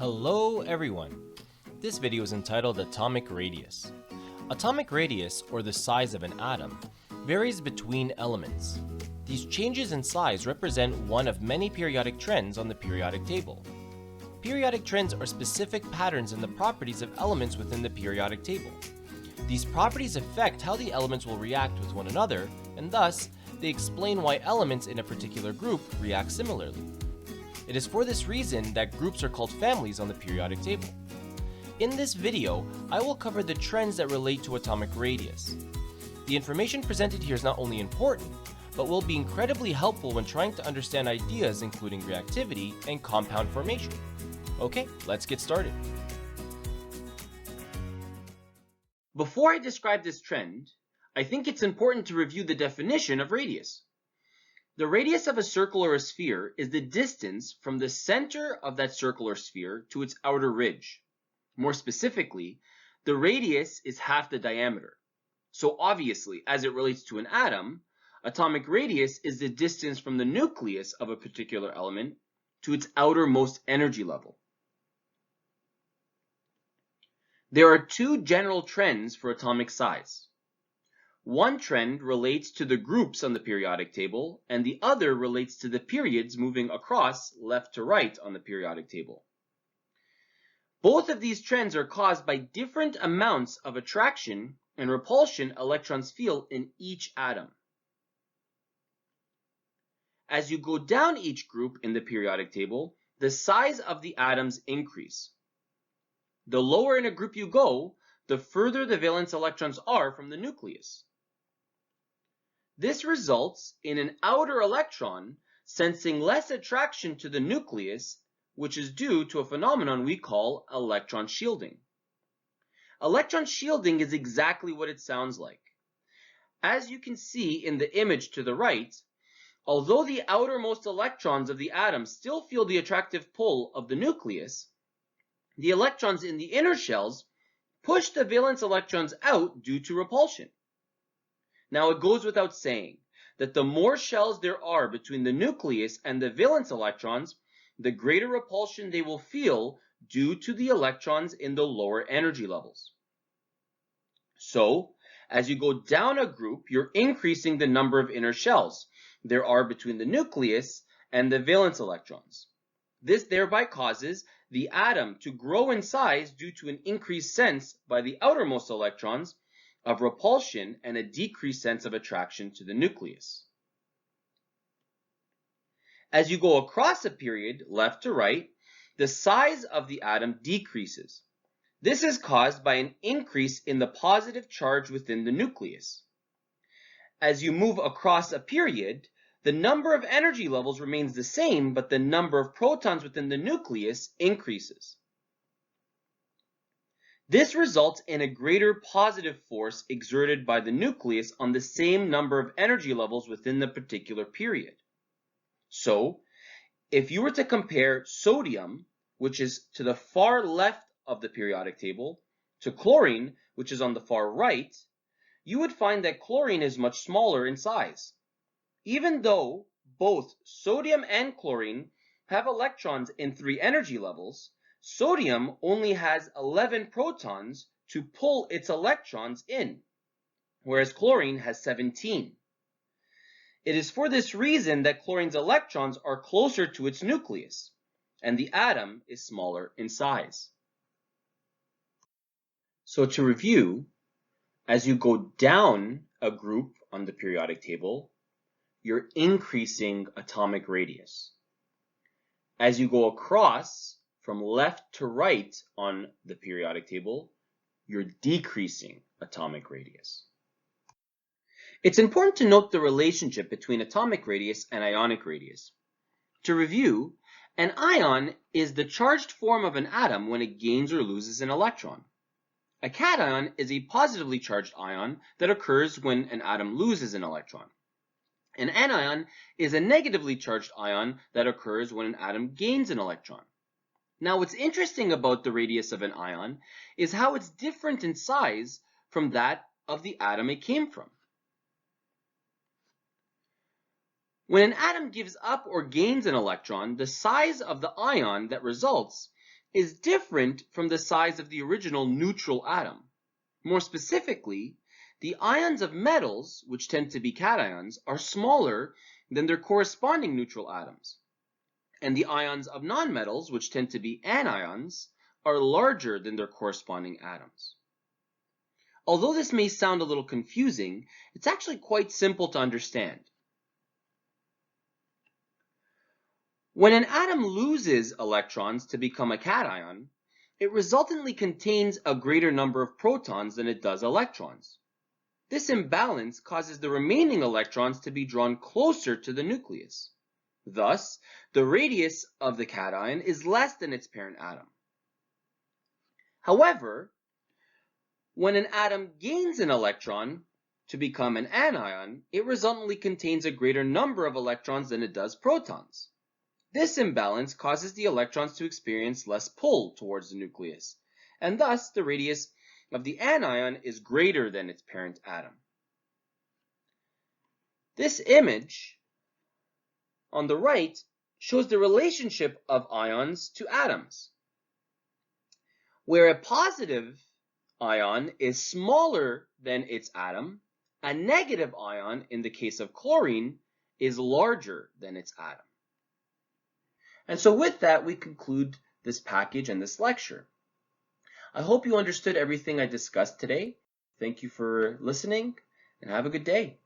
Hello everyone! This video is entitled Atomic Radius. Atomic radius, or the size of an atom, varies between elements. These changes in size represent one of many periodic trends on the periodic table. Periodic trends are specific patterns in the properties of elements within the periodic table. These properties affect how the elements will react with one another, and thus, they explain why elements in a particular group react similarly. It is for this reason that groups are called families on the periodic table. In this video, I will cover the trends that relate to atomic radius. The information presented here is not only important, but will be incredibly helpful when trying to understand ideas including reactivity and compound formation. Okay, let's get started. Before I describe this trend, I think it's important to review the definition of radius. The radius of a circle or a sphere is the distance from the center of that circle or sphere to its outer ridge. More specifically, the radius is half the diameter. So obviously, as it relates to an atom, atomic radius is the distance from the nucleus of a particular element to its outermost energy level. There are two general trends for atomic size. One trend relates to the groups on the periodic table, and the other relates to the periods moving across left to right on the periodic table. Both of these trends are caused by different amounts of attraction and repulsion electrons feel in each atom. As you go down each group in the periodic table, the size of the atoms increase. The lower in a group you go, the further the valence electrons are from the nucleus. This results in an outer electron sensing less attraction to the nucleus, which is due to a phenomenon we call electron shielding. Electron shielding is exactly what it sounds like. As you can see in the image to the right, although the outermost electrons of the atom still feel the attractive pull of the nucleus, the electrons in the inner shells push the valence electrons out due to repulsion. Now, it goes without saying that the more shells there are between the nucleus and the valence electrons, the greater repulsion they will feel due to the electrons in the lower energy levels. So, as you go down a group, you're increasing the number of inner shells there are between the nucleus and the valence electrons. This thereby causes the atom to grow in size due to an increased sense by the outermost electrons of repulsion and a decreased sense of attraction to the nucleus. As you go across a period, left to right, the size of the atom decreases. This is caused by an increase in the positive charge within the nucleus. As you move across a period, the number of energy levels remains the same, but the number of protons within the nucleus increases. This results in a greater positive force exerted by the nucleus on the same number of energy levels within the particular period. So, if you were to compare sodium, which is to the far left of the periodic table, to chlorine, which is on the far right, you would find that chlorine is much smaller in size. Even though both sodium and chlorine have electrons in 3 energy levels, sodium only has 11 protons to pull its electrons in, whereas chlorine has 17. It is for this reason that chlorine's electrons are closer to its nucleus, and the atom is smaller in size. So to review, as you go down a group on the periodic table, you're increasing atomic radius. As you go across from left to right on the periodic table, you're decreasing atomic radius. It's important to note the relationship between atomic radius and ionic radius. To review, an ion is the charged form of an atom when it gains or loses an electron. A cation is a positively charged ion that occurs when an atom loses an electron. An anion is a negatively charged ion that occurs when an atom gains an electron. Now, what's interesting about the radius of an ion is how it's different in size from that of the atom it came from. When an atom gives up or gains an electron, the size of the ion that results is different from the size of the original neutral atom. More specifically, the ions of metals, which tend to be cations, are smaller than their corresponding neutral atoms. And the ions of nonmetals, which tend to be anions, are larger than their corresponding atoms. Although this may sound a little confusing, it's actually quite simple to understand. When an atom loses electrons to become a cation, it resultantly contains a greater number of protons than it does electrons. This imbalance causes the remaining electrons to be drawn closer to the nucleus. Thus, the radius of the cation is less than its parent atom. However, when an atom gains an electron to become an anion, it resultantly contains a greater number of electrons than it does protons. This imbalance causes the electrons to experience less pull towards the nucleus, and thus the radius of the anion is greater than its parent atom. This image on the right shows the relationship of ions to atoms, where a positive ion is smaller than its atom. A negative ion, in the case of chlorine, is larger than its atom. And so with that, we conclude this package and this lecture. I hope you understood everything I discussed today. Thank you for listening, and have a good day.